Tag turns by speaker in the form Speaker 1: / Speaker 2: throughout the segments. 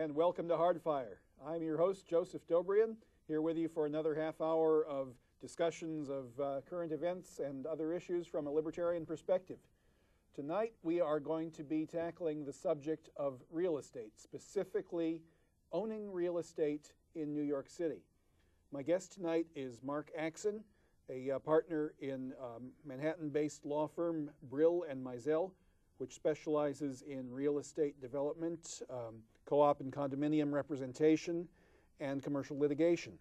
Speaker 1: and welcome to Hardfire. I'm your host, Joseph DOBRIAN, here with you for another half hour of discussions of current events and other issues from a libertarian perspective. Tonight we are going to be tackling the subject of real estate, specifically owning real estate in New York City. My guest tonight is Mark AXINN, a partner in Manhattan-based law firm Brill and Mizell, which specializes in real estate development, co-op and condominium representation, and commercial litigation.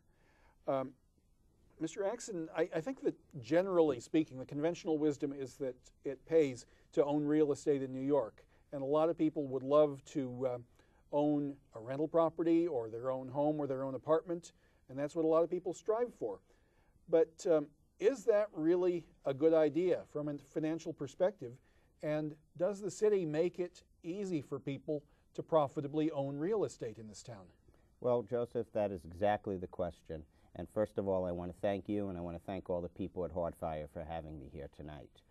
Speaker 1: Mr. AXINN, I think that generally speaking, the conventional wisdom is that it pays to own real estate in New York. And a lot of people would love to own a rental property or their own home or their own apartment, and that's what a lot of people strive for. But is that really a good idea from a financial perspective? And does the city make it easy for people to profitably own real estate in this town?
Speaker 2: Well, Joseph, that is exactly the question. And first of all, I want to thank you, and I want to thank all the people at Hardfire for having me here tonight.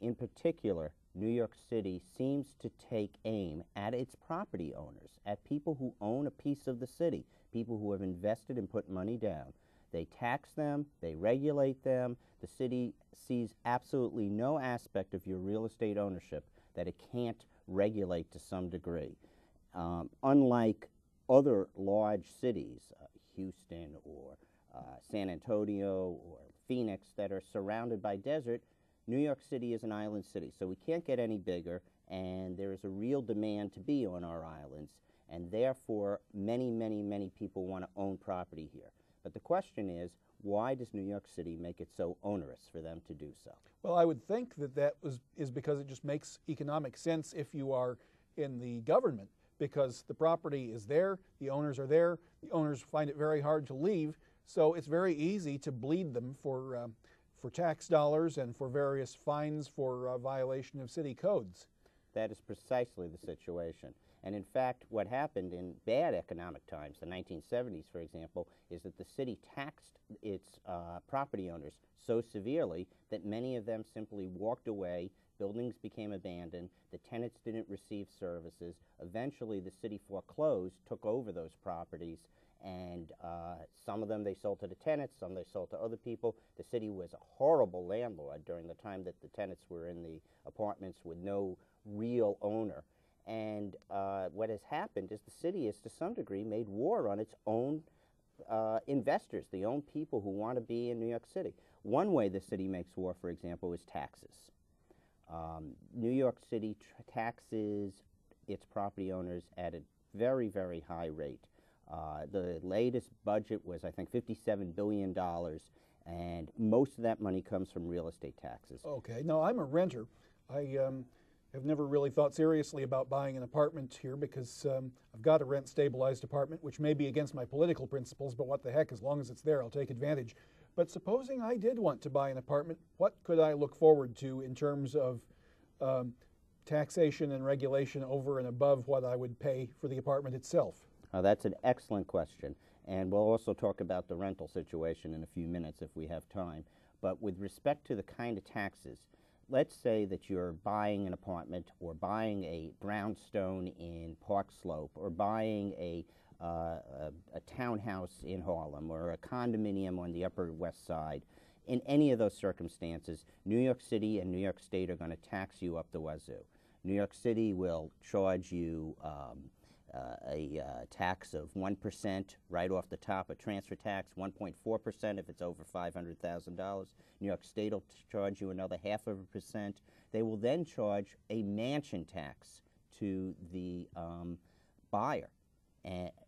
Speaker 2: In particular, New York City seems to take aim at its property owners, at people who own a piece of the city, people who have invested and put money down. They tax them, they regulate them. The city sees absolutely no aspect of your real estate ownership that it can't regulate to some degree. Unlike other large cities, Houston or San Antonio or Phoenix, that are surrounded by desert, New York City is an island city, so we can't get any bigger, and there is a real demand to be on our islands, and therefore many, many, many people want to own property here. But the question is, why does New York City make it so onerous for them to do so?
Speaker 1: Well, I would think that is because it just makes economic sense if you are in the government, because the property is there, the owners are there, the owners find it very hard to leave, so it's very easy to bleed them for tax dollars and for various fines for violation of city codes.
Speaker 2: That is precisely the situation. And in fact, what happened in bad economic times, the 1970s, for example, is that the city taxed its property owners so severely that many of them simply walked away, buildings became abandoned, the tenants didn't receive services. Eventually, the city foreclosed, took over those properties, and some of them they sold to the tenants, some they sold to other people. The city was a horrible landlord during the time that the tenants were in the apartments with no real owner. And what has happened is the city has, to some degree, made war on its own investors, the own people who want to be in New York City. One way the city makes war, for example, is taxes. New York City taxes its property owners at a very, very high rate. The latest budget was, I think, $57 billion, and most of that money comes from real estate taxes.
Speaker 1: Okay. Now, I'm a renter. I have never really thought seriously about buying an apartment here because I've got a rent-stabilized apartment, which may be against my political principles, but what the heck, as long as it's there, I'll take advantage. But supposing I did want to buy an apartment, what could I look forward to in terms of taxation and regulation over and above what I would pay for the apartment itself?
Speaker 2: That's an excellent question, and we'll also talk about the rental situation in a few minutes if we have time. But with respect to the kind of taxes, let's say that you're buying an apartment or buying a brownstone in Park Slope or buying a townhouse in Harlem or a condominium on the Upper West Side. In any of those circumstances, New York City and New York State are going to tax you up the wazoo. New York City will charge you a tax of 1% right off the top, a transfer tax, 1.4% if it's over $500,000. New York State will charge you another 0.5%. They will then charge a mansion tax to the buyer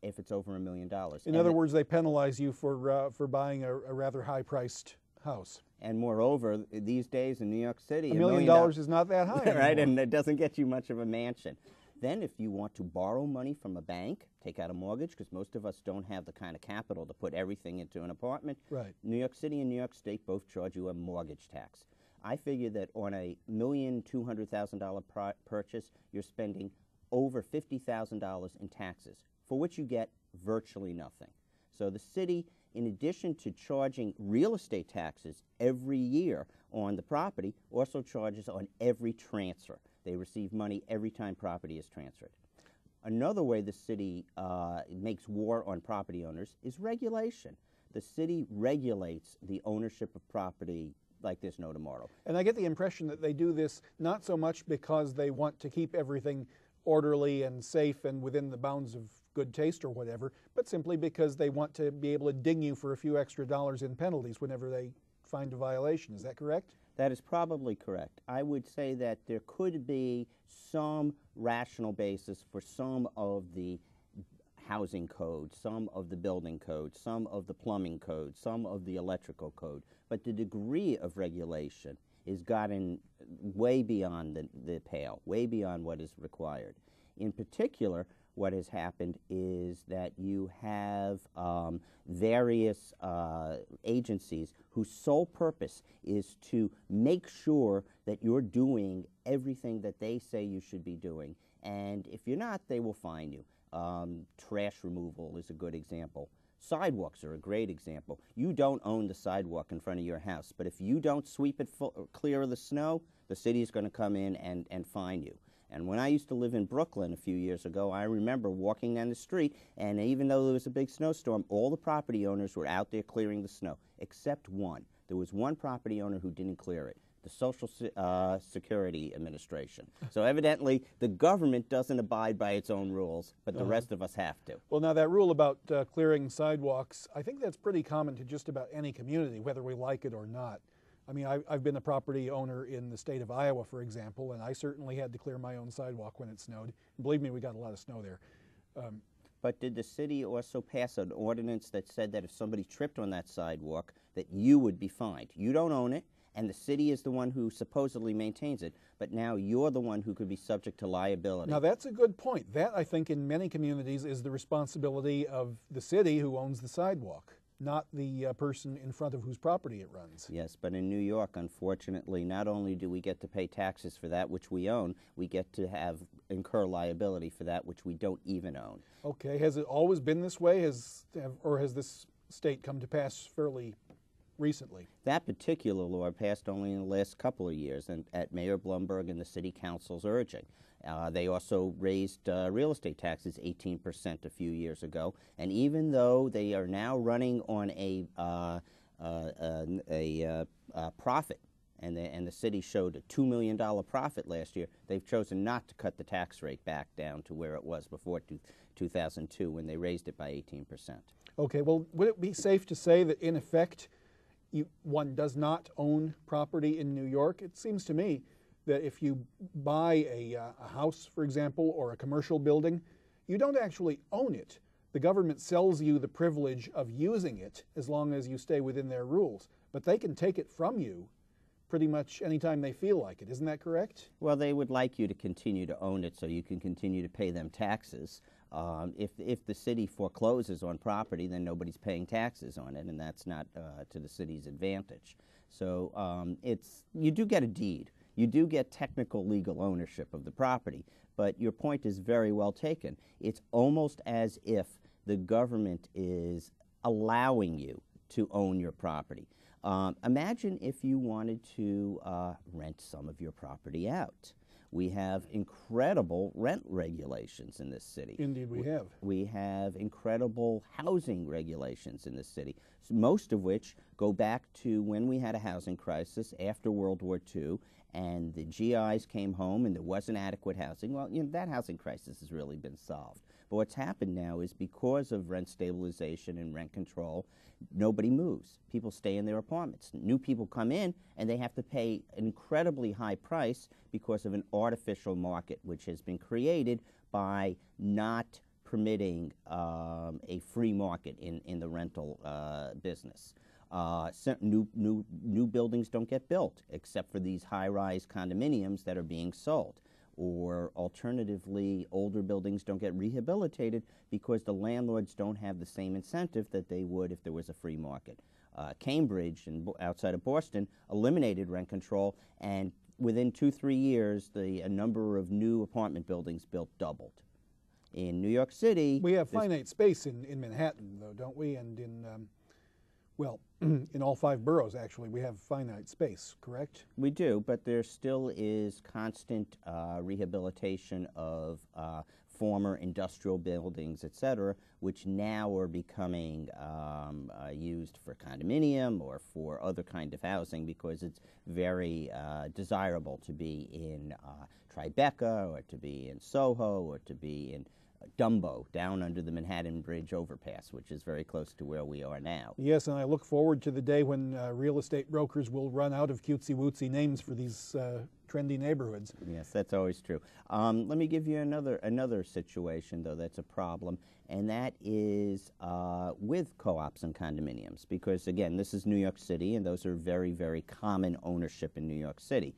Speaker 2: if it's over $1 million.
Speaker 1: In other words, they penalize you for buying a rather high-priced house.
Speaker 2: And moreover, these days in New York City,
Speaker 1: $1 million is not that high anymore.
Speaker 2: Right, and it doesn't get you much of a mansion. Then if you want to borrow money from a bank, take out a mortgage, because most of us don't have the kind of capital to put everything into an apartment. Right. New York City and New York State both charge you a mortgage tax. I figure that on a $1,200,000 purchase, you're spending over $50,000 in taxes, for which you get virtually nothing. So the city, in addition to charging real estate taxes every year on the property, also charges on every transfer. They receive money every time property is transferred. Another way the city makes war on property owners is regulation. The city regulates the ownership of property like there's no tomorrow.
Speaker 1: And I get the impression that they do this not so much because they want to keep everything orderly and safe and within the bounds of good taste or whatever, but simply because they want to be able to ding you for a few extra dollars in penalties whenever they find a violation. Is that correct?
Speaker 2: That is probably correct. I would say that there could be some rational basis for some of the housing code, some of the building code, some of the plumbing code, some of the electrical code, but the degree of regulation is gotten way beyond the pale, way beyond what is required. In particular, what has happened is that you have various agencies whose sole purpose is to make sure that you're doing everything that they say you should be doing. And if you're not, they will fine you. Trash removal is a good example. Sidewalks are a great example. You don't own the sidewalk in front of your house, but if you don't sweep it clear of the snow, the city is going to come in and fine you. And when I used to live in Brooklyn a few years ago, I remember walking down the street, and even though there was a big snowstorm, all the property owners were out there clearing the snow, except one. There was one property owner who didn't clear it, the Social Security Administration. So evidently, the government doesn't abide by its own rules, but the rest of us have to.
Speaker 1: Well, now that rule about clearing sidewalks, I think that's pretty common to just about any community, whether we like it or not. I mean, I've been a property owner in the state of Iowa, for example, and I certainly had to clear my own sidewalk when it snowed. And believe me, we got a lot of snow there.
Speaker 2: But did the city also pass an ordinance that said that if somebody tripped on that sidewalk, that you would be fined? You don't own it, and the city is the one who supposedly maintains it, but now you're the one who could be subject to liability.
Speaker 1: Now, that's a good point. That, I think, in many communities is the responsibility of the city who owns the sidewalk, not the person in front of whose property it runs.
Speaker 2: Yes, but in New York, unfortunately, not only do we get to pay taxes for that which we own, we get to incur liability for that which we don't even own.
Speaker 1: Okay, has it always been this way, or has this state come to pass fairly recently?
Speaker 2: That particular law passed only in the last couple of years, and at Mayor Blumberg and the City Council's urging. They also raised real estate taxes 18% a few years ago, and even though they are now running on a profit, and the city showed a $2 million profit last year, they've chosen not to cut the tax rate back down to where it was before 2002 when they raised it by 18%.
Speaker 1: Okay, well, would it be safe to say that in effect one does not own property in New York? It seems to me that if you buy a house, for example, or a commercial building, you don't actually own it. The government sells you the privilege of using it as long as you stay within their rules. But they can take it from you pretty much anytime they feel like it. Isn't that correct?
Speaker 2: Well, they would like you to continue to own it so you can continue to pay them taxes. If the city forecloses on property, then nobody's paying taxes on it, and that's not to the city's advantage. So you do get a deed. You do get technical legal ownership of the property, but your point is very well taken. It's almost as if the government is allowing you to own your property. Imagine if you wanted to rent some of your property out. We have incredible rent regulations in this city.
Speaker 1: Indeed, we have.
Speaker 2: We have incredible housing regulations in this city, most of which go back to when we had a housing crisis after World War II, and the GIs came home and there wasn't adequate housing. Well, that housing crisis has really been solved. But what's happened now is because of rent stabilization and rent control, nobody moves. People stay in their apartments. New people come in and they have to pay an incredibly high price because of an artificial market which has been created by not permitting a free market in the rental business. New buildings don't get built except for these high-rise condominiums that are being sold. Or alternatively, older buildings don't get rehabilitated because the landlords don't have the same incentive that they would if there was a free market. Cambridge, outside of Boston, eliminated rent control, and within 2-3 years, the number of new apartment buildings built doubled. In New York City,
Speaker 1: we have finite space in Manhattan, though, don't we? And well, in all 5 boroughs, actually, we have finite space, correct?
Speaker 2: We do, but there still is constant rehabilitation of former industrial buildings, et cetera, which now are becoming used for condominium or for other kind of housing because it's very desirable to be in Tribeca or to be in Soho or to be in Dumbo, down under the Manhattan Bridge overpass, which is very close to where we are now.
Speaker 1: Yes, and I look forward to the day when real estate brokers will run out of cutesy-wootsy names for these trendy neighborhoods.
Speaker 2: Yes, that's always true. Let me give you another situation, though, that's a problem, and that is with co-ops and condominiums, because, again, this is New York City, and those are very, very common ownership in New York City.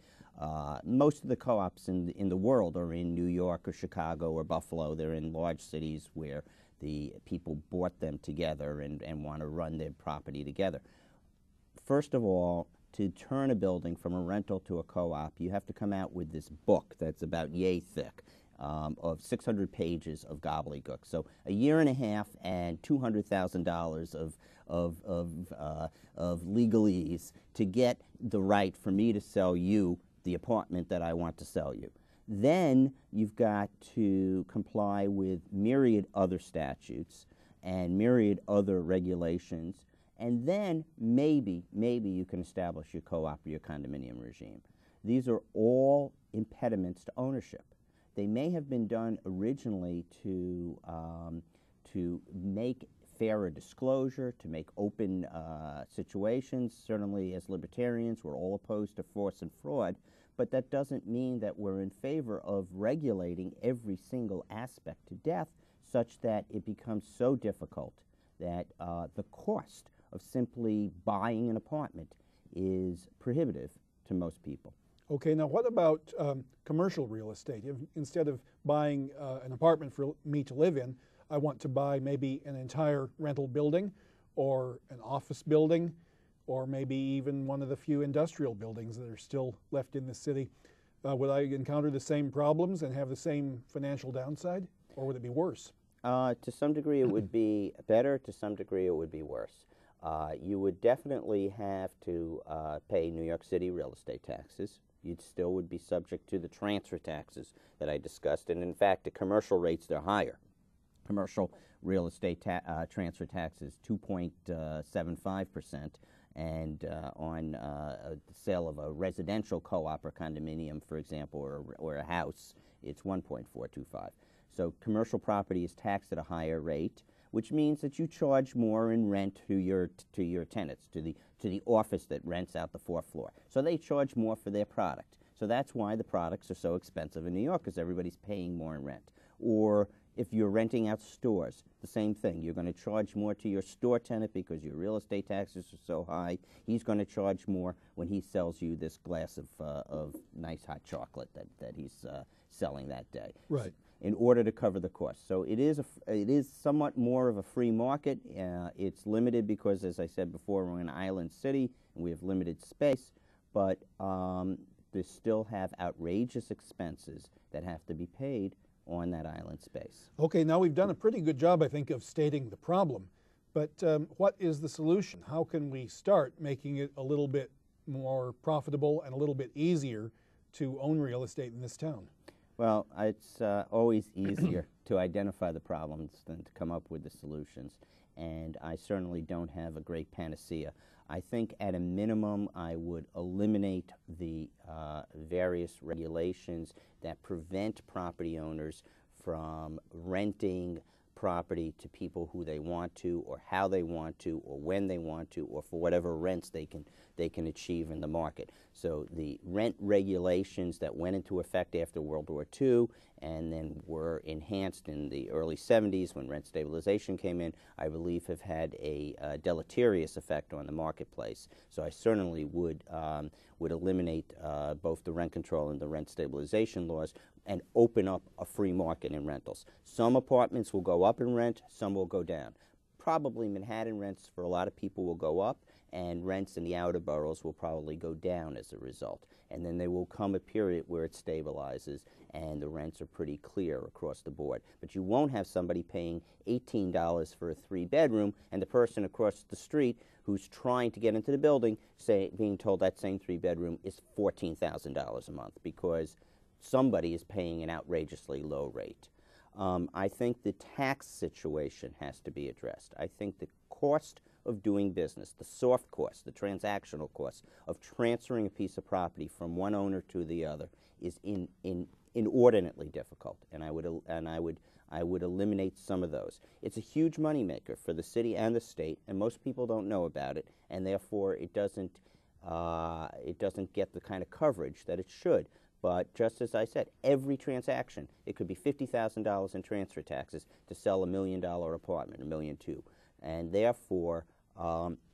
Speaker 2: Most of the co-ops in the world are in New York or Chicago or Buffalo. They're in large cities where the people bought them together and want to run their property together. First of all, to turn a building from a rental to a co-op, you have to come out with this book that's about yay thick of 600 pages of gobbledygook. So a year and a half and $200,000 of legalese to get the right for me to sell you the apartment that I want to sell you. Then you've got to comply with myriad other statutes and myriad other regulations, and then maybe you can establish your co-op or your condominium regime. These are all impediments to ownership. They may have been done originally to make fairer disclosure, to make open situations. Certainly, as libertarians, we're all opposed to force and fraud, but that doesn't mean that we're in favor of regulating every single aspect to death such that it becomes so difficult that the cost of simply buying an apartment is prohibitive to most people.
Speaker 1: Okay, now what about commercial real estate? If, instead of buying an apartment for me to live in, I want to buy maybe an entire rental building or an office building or maybe even one of the few industrial buildings that are still left in the city. Would I encounter the same problems and have the same financial downside, or would it be worse?
Speaker 2: To some degree it would be better, to some degree it would be worse. You would definitely have to pay New York City real estate taxes. You still would be subject to the transfer taxes that I discussed, and in fact the commercial rates, they're higher. Commercial real estate transfer tax is 2.75%, and on the sale of a residential co-op or condominium, for example, or a house, it's 1.425. So commercial property is taxed at a higher rate, which means that you charge more in rent to your tenants, to the office that rents out the fourth floor. So they charge more for their product. So that's why the products are so expensive in New York, because everybody's paying more in rent. Or if you're renting out stores, the same thing. You're going to charge more to your store tenant because your real estate taxes are so high. He's going to charge more when he sells you this glass of nice hot chocolate that he's selling that day.
Speaker 1: Right.
Speaker 2: In order to cover the cost. So it is somewhat more of a free market. It's limited because, as I said before, we're an island city and we have limited space, but they still have outrageous expenses that have to be paid on that island space.
Speaker 1: Okay, now we've done a pretty good job, I think, of stating the problem, but what is the solution? How can we start making it a little bit more profitable and a little bit easier to own real estate in this town?
Speaker 2: Well, it's always easier to identify the problems than to come up with the solutions, and I certainly don't have a great panacea. I think at a minimum I would eliminate the various regulations that prevent property owners from renting property to people who they want to, or how they want to, or when they want to, or for whatever rents they can achieve in the market. So the rent regulations that went into effect after World War II and then were enhanced in the early 70s when rent stabilization came in, I believe have had a deleterious effect on the marketplace. So I certainly would eliminate both the rent control and the rent stabilization laws and open up a free market in rentals. Some apartments will go up in rent, some will go down. Probably Manhattan rents for a lot of people will go up, and rents in the outer boroughs will probably go down as a result. And then there will come a period where it stabilizes and the rents are pretty clear across the board. But you won't have somebody paying $18 for a 3-bedroom and the person across the street who's trying to get into the building being told that same 3-bedroom is $14,000 a month because somebody is paying an outrageously low rate. I think the tax situation has to be addressed. I think the cost of doing business, the soft cost, the transactional cost of transferring a piece of property from one owner to the other is inordinately difficult, and I would eliminate some of those. It's a huge moneymaker for the city and the state, and most people don't know about it, and therefore it doesn't get the kind of coverage that it should. But just as I said, every transaction, it could be $50,000 in transfer taxes to sell $1 million apartment, $1.2 million, and therefore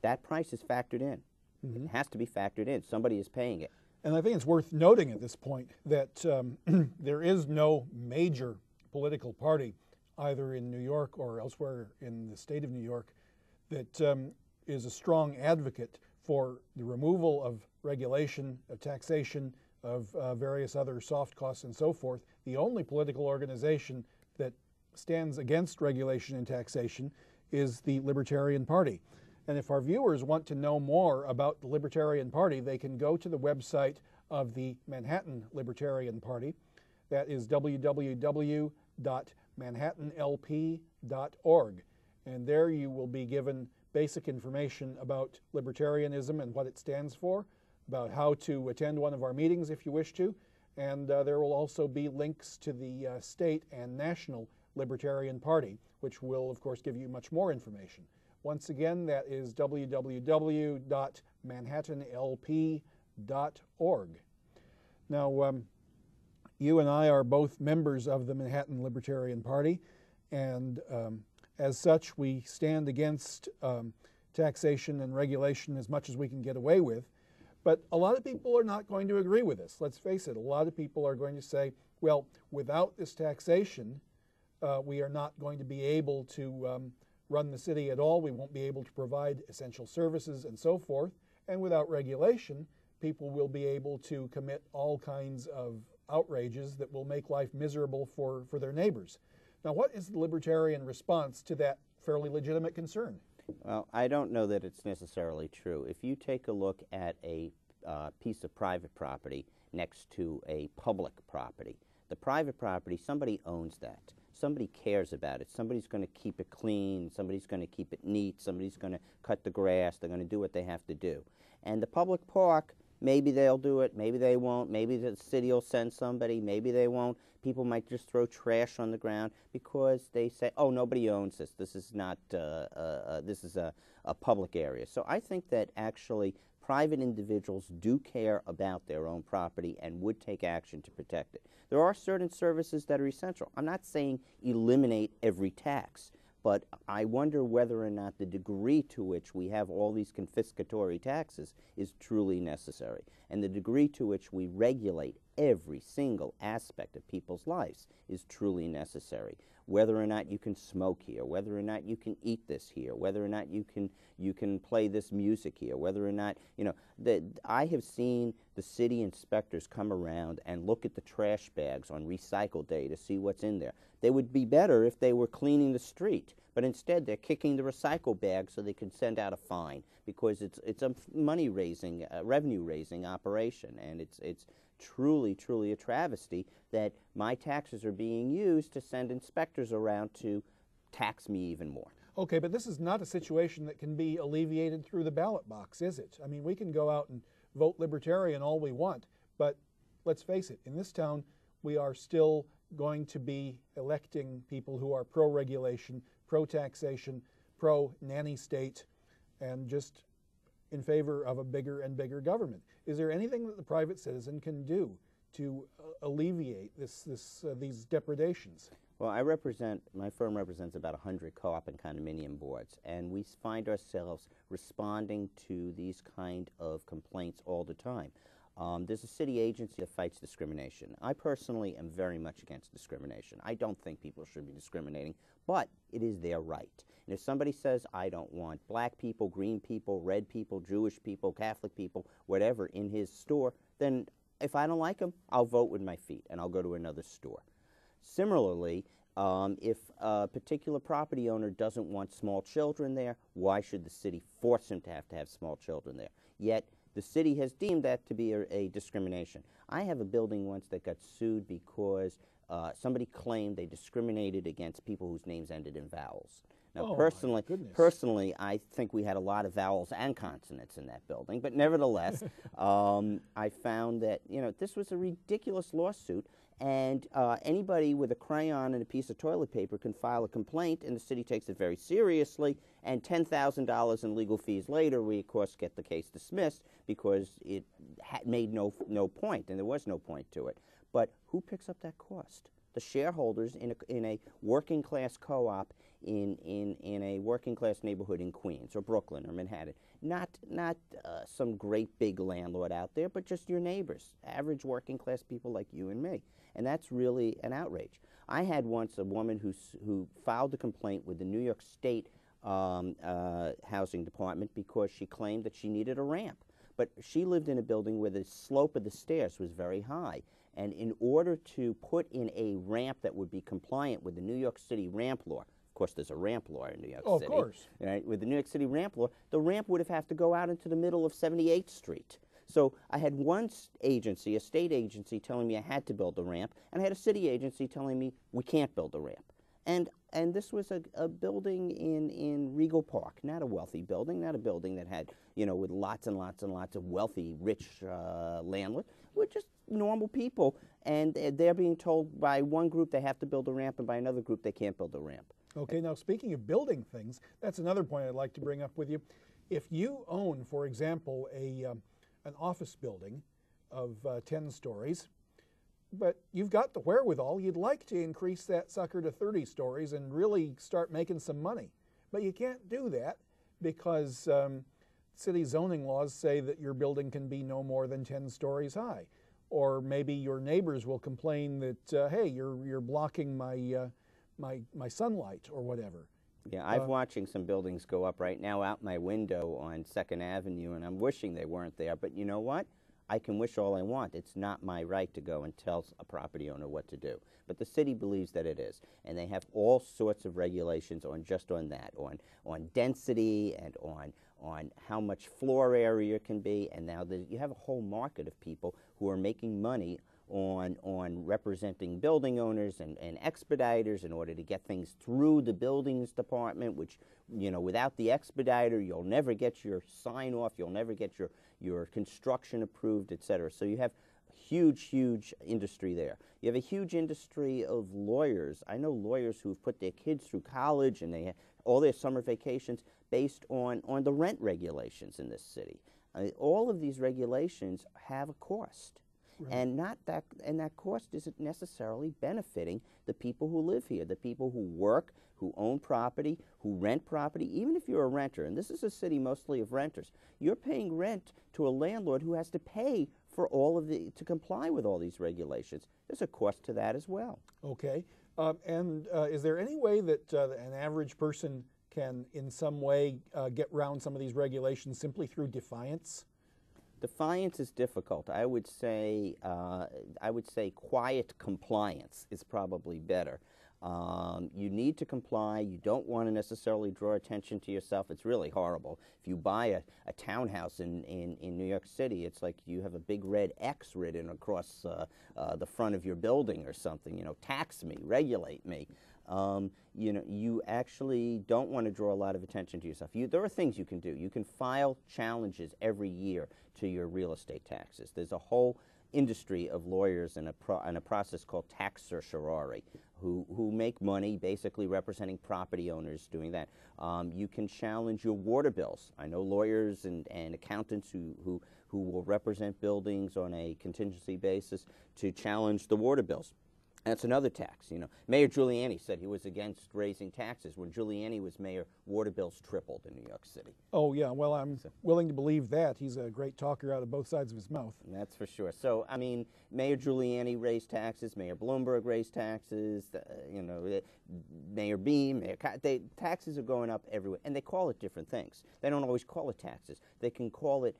Speaker 2: that price is factored in. Mm-hmm. It has to be factored in. Somebody is paying it.
Speaker 1: And I think it's worth noting at this point that there is no major political party, either in New York or elsewhere in the state of New York, that is a strong advocate for the removal of regulation, of taxation, of various other soft costs and so forth. The only political organization that stands against regulation and taxation is the Libertarian Party. And if our viewers want to know more about the Libertarian Party, they can go to the website of the Manhattan Libertarian Party. That is www.manhattanlp.org. And there you will be given basic information about libertarianism and what it stands for, about how to attend one of our meetings if you wish to, and there will also be links to the state and national Libertarian Party, which will, of course, give you much more information. Once again, that is www.manhattanlp.org. Now, you and I are both members of the Manhattan Libertarian Party, and as such, we stand against taxation and regulation as much as we can get away with. But a lot of people are not going to agree with us. Let's face it, a lot of people are going to say, well, without this taxation, we are not going to be able to run the city at all. We won't be able to provide essential services and so forth. And without regulation, people will be able to commit all kinds of outrages that will make life miserable for their neighbors. Now, what is the libertarian response to that fairly legitimate concern?
Speaker 2: Well, I don't know that it's necessarily true. If you take a look at a piece of private property next to a public property, the private property, somebody owns that. Somebody cares about it. Somebody's going to keep it clean. Somebody's going to keep it neat. Somebody's going to cut the grass. They're going to do what they have to do. And the public park, maybe they'll do it. Maybe they won't. Maybe the city will send somebody. Maybe they won't. People might just throw trash on the ground because they say, oh, nobody owns this. This is not, this is a public area. So I think that actually private individuals do care about their own property and would take action to protect it. There are certain services that are essential. I'm not saying eliminate every tax, but I wonder whether or not the degree to which we have all these confiscatory taxes is truly necessary, and the degree to which we regulate every single aspect of people's lives is truly necessary. Whether or not you can smoke here, whether or not you can eat this here, whether or not you can play this music here, whether or not, you know, I have seen the city inspectors come around and look at the trash bags on recycle day to see what's in there. They would be better if they were cleaning the street, but instead they're kicking the recycle bag so they can send out a fine, because it's a money-raising, revenue-raising operation, and it's truly, truly a travesty that my taxes are being used to send inspectors around to tax me even more.
Speaker 1: Okay, but this is not a situation that can be alleviated through the ballot box, is it? I mean, we can go out and vote Libertarian all we want, but let's face it, in this town, we are still going to be electing people who are pro-regulation, pro-taxation, pro-nanny state, and just in favor of a bigger and bigger government. Is there anything that the private citizen can do to alleviate these depredations?
Speaker 2: Well, my firm represents about 100 co-op and condominium boards, and we find ourselves responding to these kind of complaints all the time. There's a city agency that fights discrimination. I personally am very much against discrimination. I don't think people should be discriminating, but it is their right. And if somebody says, I don't want black people, green people, red people, Jewish people, Catholic people, whatever, in his store, then if I don't like them, I'll vote with my feet and I'll go to another store. Similarly, if a particular property owner doesn't want small children there, why should the city force him to have small children there? Yet the city has deemed that to be a discrimination. I have a building once that got sued because somebody claimed they discriminated against people whose names ended in vowels. Now,
Speaker 1: Oh,
Speaker 2: personally,
Speaker 1: my goodness.
Speaker 2: I think we had a lot of vowels and consonants in that building. But nevertheless, I found that this was a ridiculous lawsuit, and anybody with a crayon and a piece of toilet paper can file a complaint, and the city takes it very seriously. And $10,000 in legal fees later, we of course get the case dismissed because it made no point, and there was no point to it. But who picks up that cost? The shareholders in a working class co-op in a working class neighborhood in Queens or Brooklyn or Manhattan. Not some great big landlord out there, but just your neighbors, average working class people like you and me. And that's really an outrage. I had once a woman who filed a complaint with the New York State Housing Department because she claimed that she needed a ramp. But she lived in a building where the slope of the stairs was very high. And in order to put in a ramp that would be compliant with the New York City ramp law, of course there's a ramp law in New York City.
Speaker 1: Of course.
Speaker 2: Right? With the New York City ramp law, the ramp would have to go out into the middle of 78th Street. So I had one agency, a state agency, telling me I had to build a ramp, and I had a city agency telling me we can't build a ramp. And this was a building in Regal Park, not a wealthy building, not a building that had, with lots and lots and lots of wealthy, rich landlords. We're just normal people, and they're being told by one group they have to build a ramp, and by another group they can't build a ramp.
Speaker 1: Okay, now speaking of building things, that's another point I'd like to bring up with you. If you own, for example, an office building of 10 stories, but you've got the wherewithal, you'd like to increase that sucker to 30 stories and really start making some money. But you can't do that because city zoning laws say that your building can be no more than 10 stories high. Or maybe your neighbors will complain that, hey, you're blocking my sunlight or whatever.
Speaker 2: Yeah, I'm watching some buildings go up right now out my window on 2nd Avenue, and I'm wishing they weren't there. But you know what? I can wish all I want. It's not my right to go and tell a property owner what to do. But the city believes that it is. And they have all sorts of regulations on that, on density and on how much floor area can be. And now you have a whole market of people who are making money on representing building owners and expediters in order to get things through the buildings department, which, without the expediter, you'll never get your sign off, you'll never get your construction approved, etc. So you have huge industry there. You have a huge industry of lawyers. I know lawyers who've put their kids through college and they have all their summer vacations based on the rent regulations in this city. All of these regulations have a cost. Right. And that cost isn't necessarily benefiting the people who live here, the people who work, who own property, who rent property. Even if you're a renter, and this is a city mostly of renters, you're paying rent to a landlord who has to pay for to comply with all these regulations. There's a cost to that as well.
Speaker 1: Okay, and is there any way that an average person can in some way get around some of these regulations simply through defiance?
Speaker 2: Defiance is difficult. I would say quiet compliance is probably better. You need to comply. You don't want to necessarily draw attention to yourself. It's really horrible. If you buy a townhouse in New York City, it's like you have a big red X written across the front of your building or something. Tax me, regulate me. You actually don't want to draw a lot of attention to yourself. There are things you can do. You can file challenges every year to your real estate taxes. There's a whole industry of lawyers in a process called tax certiorari who make money basically representing property owners doing that. You can challenge your water bills. I know lawyers and accountants who will represent buildings on a contingency basis to challenge the water bills. That's another tax. Mayor Giuliani said he was against raising taxes. When Giuliani was mayor, water bills tripled in New York City.
Speaker 1: Oh, yeah. Well, I'm willing to believe that. He's a great talker out of both sides of his mouth.
Speaker 2: That's for sure. So, Mayor Giuliani raised taxes. Mayor Bloomberg raised taxes. Mayor Beam, taxes are going up everywhere. And they call it different things. They don't always call it taxes. They can call it,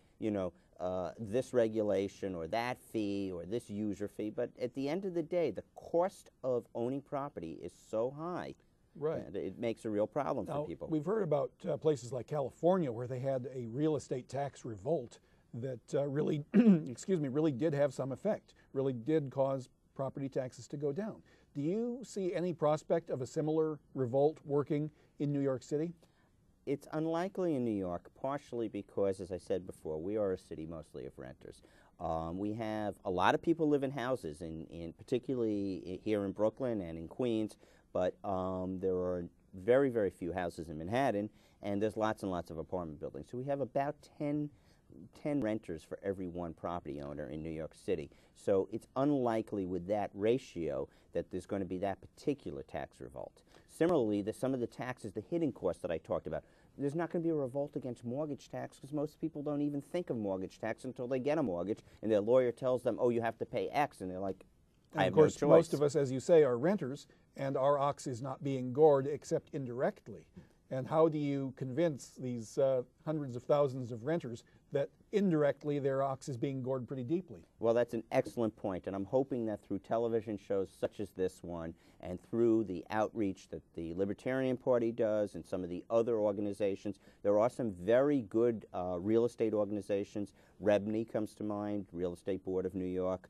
Speaker 2: this regulation or that fee or this user fee, but at the end of the day, the cost of owning property is so high,
Speaker 1: right?
Speaker 2: And it makes a real problem for people.
Speaker 1: We've heard about places like California where they had a real estate tax revolt that really, really did have some effect, really did cause property taxes to go down. Do you see any prospect of a similar revolt working in New York City?
Speaker 2: It's unlikely in New York, partially because, as I said before, we are a city mostly of renters. We have a lot of people live in houses, in particularly here in Brooklyn and in Queens, but there are very, very few houses in Manhattan, and there's lots and lots of apartment buildings. So we have about 10 renters for every one property owner in New York City. So it's unlikely with that ratio that there's going to be that particular tax revolt. Similarly, some of the taxes, the hidden costs that I talked about, there's not going to be a revolt against mortgage tax because most people don't even think of mortgage tax until they get a mortgage and their lawyer tells them, oh, you have to pay X, and they're like, I have no choice.
Speaker 1: And of course, most of us, as you say, are renters, and our ox is not being gored except indirectly. And how do you convince these hundreds of thousands of renters that indirectly their ox is being gored pretty deeply?
Speaker 2: Well, that's an excellent point, and I'm hoping that through television shows such as this one and through the outreach that the Libertarian Party does and some of the other organizations, there are some very good real estate organizations. REBNY comes to mind, Real Estate Board of New York,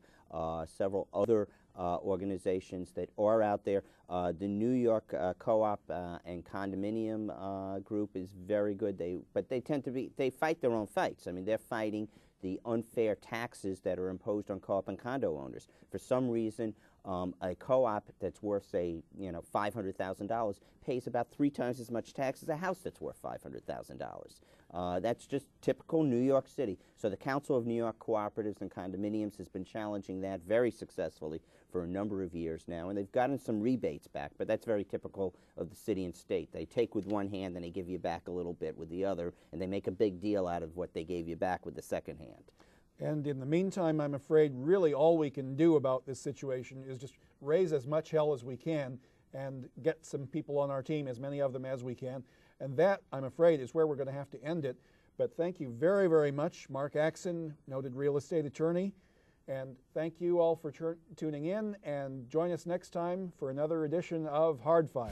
Speaker 2: several other organizations that are out there. The New York Co-op and Condominium group is very good. But they tend to be, they fight their own fights. I mean, they're fighting the unfair taxes that are imposed on co-op and condo owners. For some reason, a co-op that's worth, say, $500,000 pays about 3 times as much tax as a house that's worth $500,000. That's just typical New York City. So the Council of New York Cooperatives and Condominiums has been challenging that very successfully for a number of years now, and they've gotten some rebates back, but that's very typical of the city and state. They take with one hand and they give you back a little bit with the other, and they make a big deal out of what they gave you back with the second hand.
Speaker 1: And in the meantime, I'm afraid really all we can do about this situation is just raise as much hell as we can and get some people on our team, as many of them as we can. And that, I'm afraid, is where we're going to have to end it. But thank you very, very much, Mark AXINN, noted real estate attorney. And thank you all for tuning in, and join us next time for another edition of Hardfire.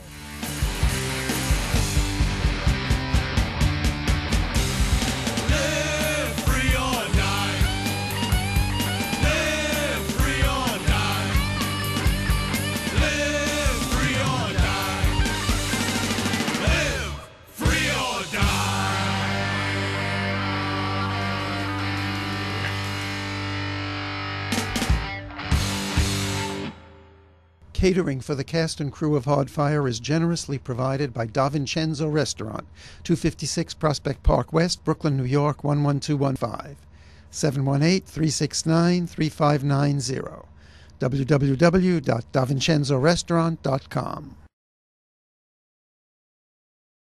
Speaker 3: Catering for the cast and crew of Hardfire is generously provided by Da Vincenzo Restaurant, 256 Prospect Park West, Brooklyn, New York, 11215, 718-369-3590, www.davincenzorestaurant.com.